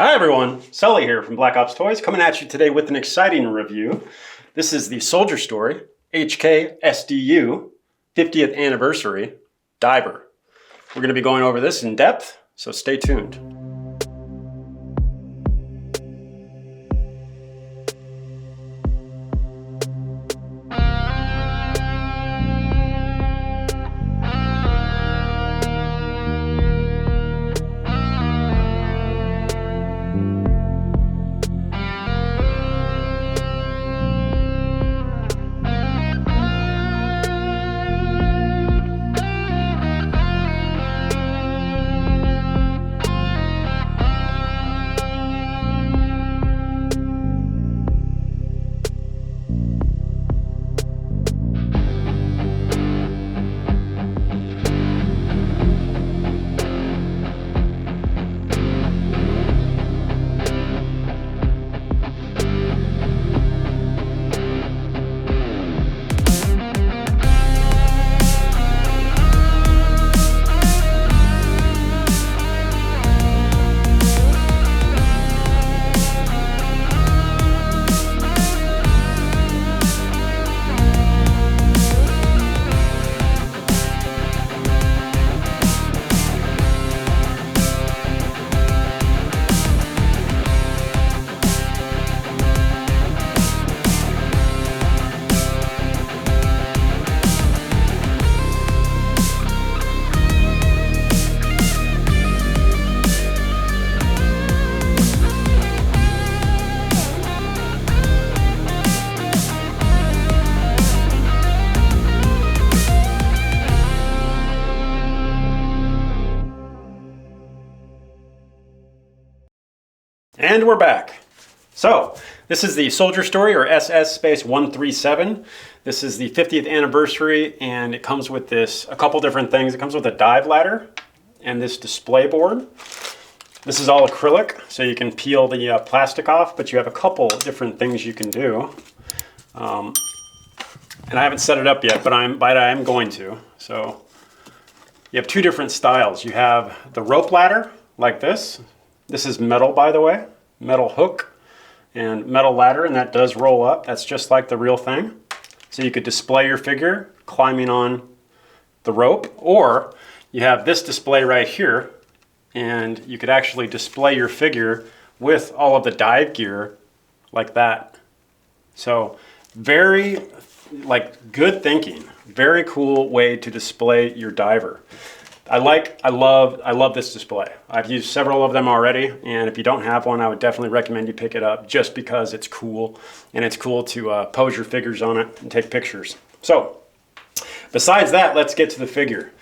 Hi everyone, Sully here from Black Ops Toys, coming at you today with an exciting review. This is the Soldier Story HK SDU 50th Anniversary Diver. We're going to be going over this in depth, so stay tuned. And we're back. So, this is the Soldier Story, or SS Space 137. This is the 50th anniversary, and it comes with a couple different things. It comes with a dive ladder and this display board. This is all acrylic, so you can peel the plastic off, but you have a couple different things you can do. And I haven't set it up yet, but I am going to. So, you have two different styles. You have the rope ladder, like this. This is metal, by the way, metal hook and metal ladder, and that does roll up. That's just like the real thing. So you could display your figure climbing on the rope, or you have this display right here, and you could actually display your figure with all of the dive gear like that. So very, good thinking. Very cool way to display your diver. I love this display. I've used several of them already, and if you don't have one, I would definitely recommend you pick it up just because it's cool, and it's cool to pose your figures on it and take pictures. So, besides that, let's get to the figure.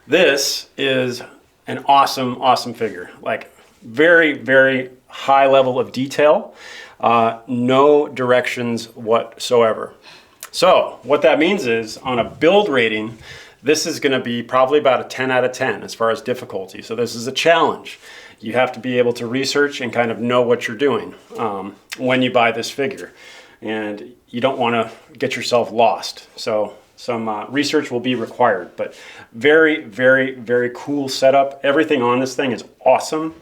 This is an awesome figure. Like, very, very high level of detail, no directions whatsoever. So, what that means is, on a build rating, this is going to be probably about a 10 out of 10 as far as difficulty. So this is a challenge. You have to be able to research and kind of know what you're doing when you buy this figure. And you don't want to get yourself lost. So some research will be required. But very, very, very cool setup. Everything on this thing is awesome.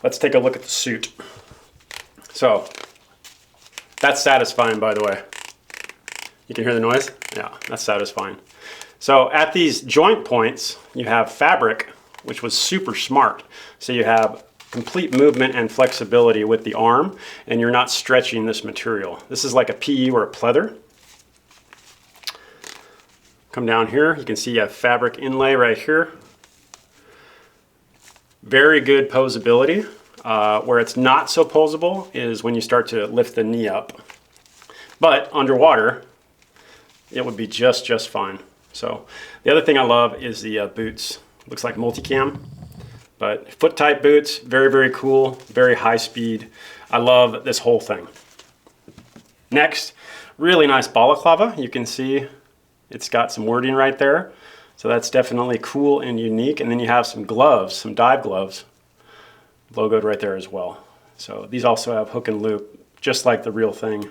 Let's take a look at the suit. So that's satisfying, by the way. You can hear the noise? Yeah, that's satisfying. So at these joint points, you have fabric, which was super smart. So you have complete movement and flexibility with the arm, and you're not stretching this material. This is like a PE or a pleather. Come down here, you can see you have fabric inlay right here. Very good posability. Where it's not so posable is when you start to lift the knee up. But underwater, it would be just fine. So the other thing I love is the boots. Looks like multicam, but foot type boots, very, very cool, very high speed. I love this whole thing. Next, really nice balaclava. You can see it's got some wording right there. So that's definitely cool and unique. And then you have some gloves, some dive gloves, logoed right there as well. So these also have hook and loop, just like the real thing.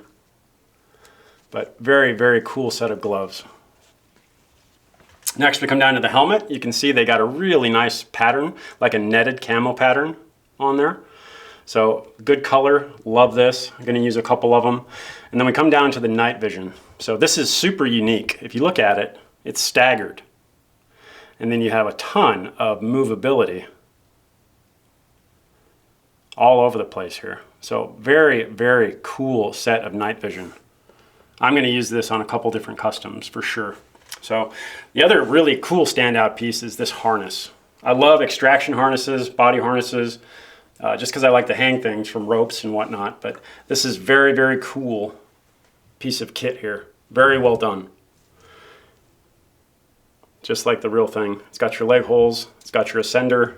But very, very cool set of gloves. Next, we come down to the helmet. You can see they got a really nice pattern, like a netted camo pattern on there. So good color, love this. I'm going to use a couple of them. And then we come down to the night vision. So this is super unique. If you look at it, it's staggered. And then you have a ton of movability all over the place here. So very, very cool set of night vision. I'm going to use this on a couple different customs for sure. So the other really cool standout piece is this harness. I love extraction harnesses, body harnesses, just because I like to hang things from ropes and whatnot. But this is very, very cool piece of kit here. Very well done. Just like the real thing. It's got your leg holes. It's got your ascender.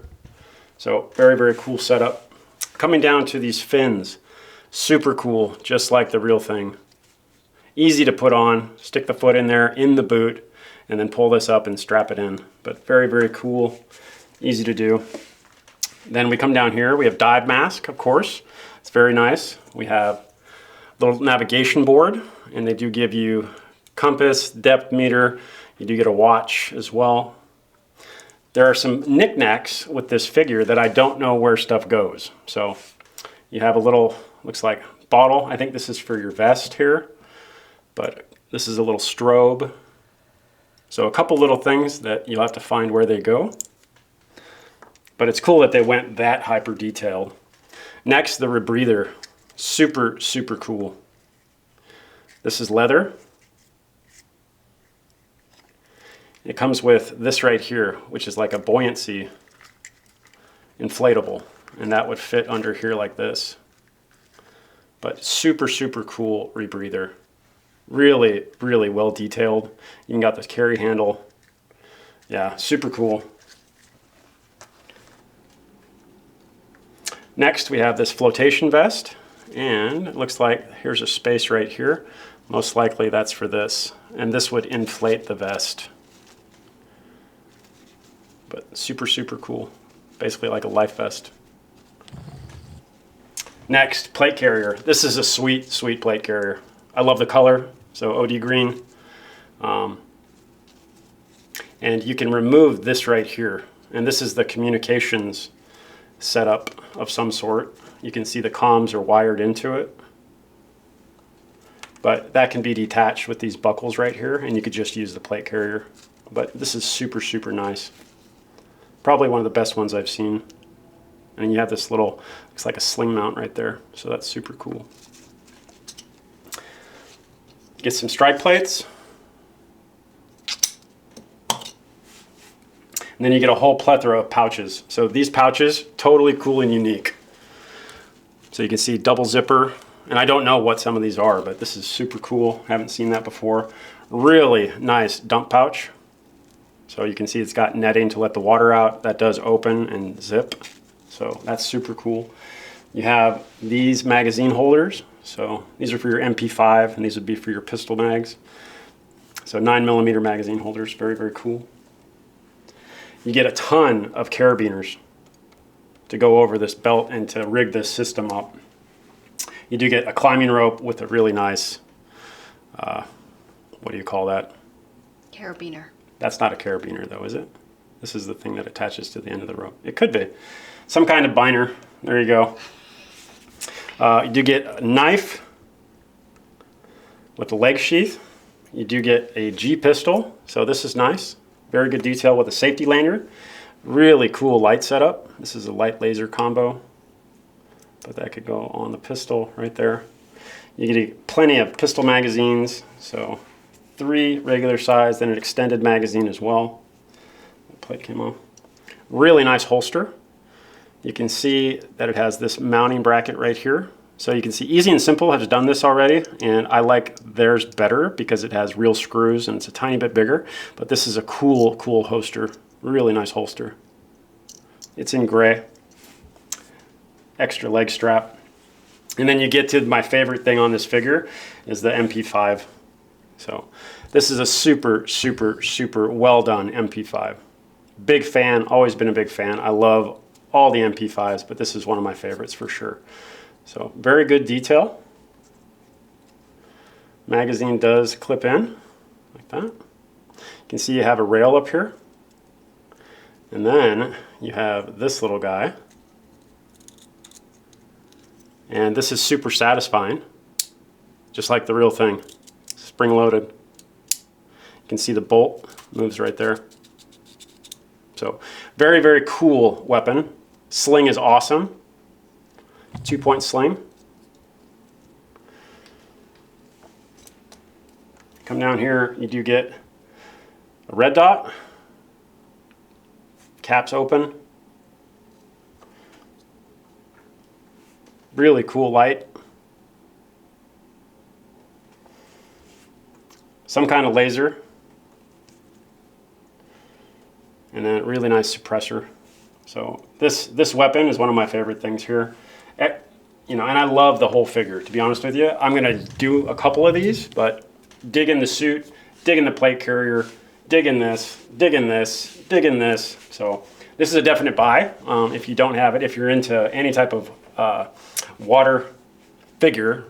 So very, very cool setup. Coming down to these fins. Super cool, just like the real thing. Easy to put on. Stick the foot in there, in the boot, and then pull this up and strap it in. But very, very cool. Easy to do. Then we come down here. We have dive mask, of course. It's very nice. We have a little navigation board, and they do give you compass, depth meter. You do get a watch as well. There are some knickknacks with this figure that I don't know where stuff goes. So you have a little, looks like bottle. I think this is for your vest here, but this is a little strobe. So a couple little things that you'll have to find where they go. But it's cool that they went that hyper detailed. Next, the rebreather. Super, super cool. This is leather. It comes with this right here, which is like a buoyancy inflatable. And that would fit under here like this. But super, super cool rebreather. Really, really well detailed. You even got this carry handle. Yeah, super cool. Next, we have this flotation vest, and it looks like here's a space right here. Most likely that's for this, and this would inflate the vest. But super, super cool. Basically like a life vest. Next, plate carrier. This is a sweet, sweet plate carrier. I love the color, so OD green. And you can remove this right here, and this is the communications setup of some sort. You can see the comms are wired into it, but that can be detached with these buckles right here, and you could just use the plate carrier. But this is super, super nice. Probably one of the best ones I've seen. And you have this little, looks like a sling mount right there, so that's super cool. Get some strike plates. And then you get a whole plethora of pouches. So these pouches, totally cool and unique. So you can see double zipper. And I don't know what some of these are, but this is super cool. Haven't seen that before. Really nice dump pouch. So you can see it's got netting to let the water out. That does open and zip. So that's super cool. You have these magazine holders. So these are for your MP5, and these would be for your pistol mags. So 9mm magazine holders, very, very cool. You get a ton of carabiners to go over this belt and to rig this system up. You do get a climbing rope with a really nice, what do you call that? Carabiner. That's not a carabiner though, is it? This is the thing that attaches to the end of the rope. It could be. Some kind of binder. There you go. You do get a knife with a leg sheath. You do get a G pistol, so this is nice. Very good detail with a safety lanyard. Really cool light setup. This is a light laser combo, but that could go on the pistol right there. You get plenty of pistol magazines, so 3 regular size, then an extended magazine as well. The plate came off. Really nice holster. You can see that it has this mounting bracket right here. So you can see Easy and Simple has done this already, and I like theirs better because it has real screws and it's a tiny bit bigger. But this is a cool, cool holster. Really nice holster. It's in gray. Extra leg strap. And then you get to my favorite thing on this figure is the MP5. So this is a super, super, super well done MP5. Big fan, always been a big fan. I love all the MP5s, but this is one of my favorites for sure. So very good detail. Magazine does clip in like that. You can see you have a rail up here. And then you have this little guy. And this is super satisfying, just like the real thing. Spring loaded. You can see the bolt moves right there. So very, very cool weapon. Sling is awesome. 2-point sling. Come down here, you do get a red dot. Caps open. Really cool light. Some kind of laser. And a really nice suppressor. So this weapon is one of my favorite things here. You know, and I love the whole figure, to be honest with you. I'm gonna do a couple of these, but dig in the suit, dig in the plate carrier, dig in this, dig in this, dig in this. So this is a definite buy if you don't have it. If you're into any type of water figure,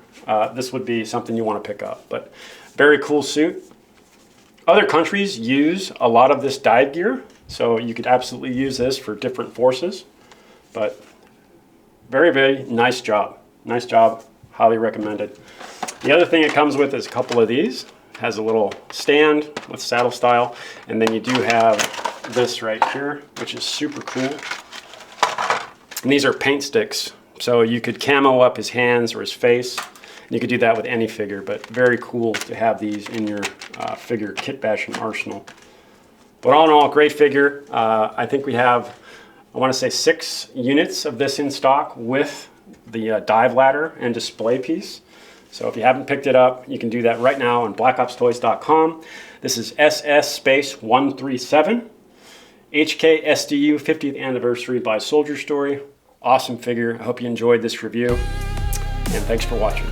this would be something you want to pick up. But very cool suit. Other countries use a lot of this dive gear, so you could absolutely use this for different forces. But very, very nice job. Nice job. Highly recommended. The other thing it comes with is a couple of these. It has a little stand with saddle style, and then you do have this right here, which is super cool. And these are paint sticks, so you could camo up his hands or his face. You could do that with any figure, but very cool to have these in your figure kit bashing arsenal. But all in all, great figure. I think we have, I want to say 6 units of this in stock with the dive ladder and display piece. So if you haven't picked it up, you can do that right now on blackopstoys.com. This is SS Space 137, HK SDU 50th Anniversary by Soldier Story. Awesome figure. I hope you enjoyed this review, and thanks for watching.